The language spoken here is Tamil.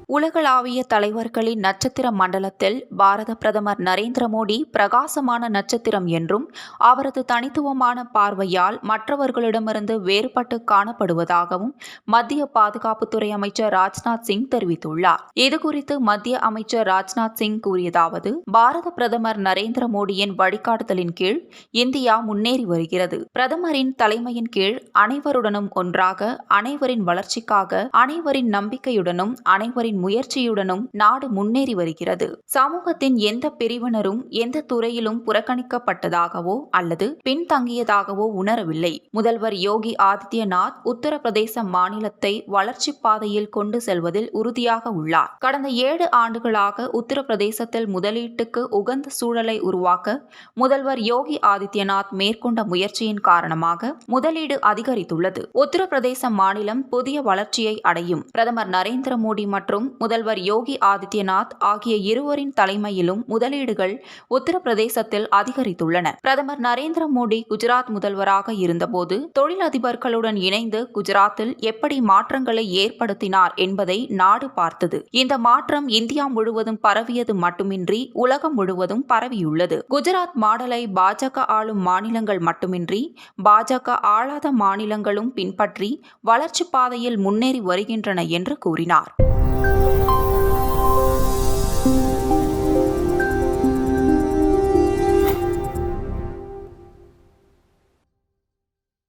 உலகளாவிய தலைவர்களின் நட்சத்திர மண்டலத்தில் பாரத பிரதமர் நரேந்திர மோடி பிரகாசமான நட்சத்திரம் என்றும் அவரது தனித்துவமான பார்வையால் மற்றவர்களிடமிருந்து வேறுபட்டு காணப்படுவதாகவும் மத்திய பாதுகாப்புத்துறை அமைச்சர் ராஜ்நாத் சிங் தெரிவித்துள்ளார். இதுகுறித்து மத்திய அமைச்சர் ராஜ்நாத் சிங் கூறியதாவது: பாரத பிரதமர் நரேந்திர மோடியின் வழிகாட்டுதலின் கீழ் இந்தியா முன்னேறி வருகிறது. பிரதமரின் தலைமையின் கீழ் அனைவருடனும் ஒன்றாக, அனைவரின் வளர்ச்சிக்காக, அனைவரின் நம்பிக்கையுடனும், அனைவரின் முயற்சியுடனும் நாடு முன்னேறி வருகிறது. சமூகத்தின் எந்த பிரிவினரும் எந்த துறையிலும் புறக்கணிக்கப்பட்டதாகவோ அல்லது பின்தங்கியதாகவோ உணரவில்லை. முதல்வர் யோகி ஆதித்யநாத் உத்தரப்பிரதேச மாநிலத்தை வளர்ச்சி பாதையில் கொண்டு செல்வதில் உறுதியாக உள்ளார். கடந்த 7 ஆண்டுகளாக உத்தரப்பிரதேசத்தில் முதலீட்டுக்கு உகந்த சூழலை உருவாக்க முதல்வர் யோகி ஆதித்யநாத் மேற்கொண்ட முயற்சியின் காரணமாக முதலீடு அதிகரித்துள்ளது. உத்தரப்பிரதேச மாநிலம் புதிய வளர்ச்சியை அடையும். பிரதமர் நரேந்திர மோடி மற்றும் முதல்வர் யோகி ஆதித்யநாத் ஆகிய இருவரின் தலைமையிலும் முதலீடுகள் உத்தரப்பிரதேசத்தில் அதிகரித்துள்ளன. பிரதமர் நரேந்திர மோடி குஜராத் முதல்வராக இருந்தபோது தொழிலதிபர்களுடன் இணைந்து குஜராத்தில் எப்படி மாற்றங்களை ஏற்படுத்தினார் என்பதை நாடு பார்த்தது. இந்த மாற்றம் இந்தியா முழுவதும் பரவியது மட்டுமின்றி உலகம் முழுவதும் பரவியுள்ளது. குஜராத் மாடலை பாஜக ஆளும் மாநிலங்கள் மட்டுமின்றி பாஜக ஆளாத மாநிலங்களும் பின்பற்றி வளர்ச்சி பாதையில் முன்னேறி வருகின்றன என்று கூறினார்.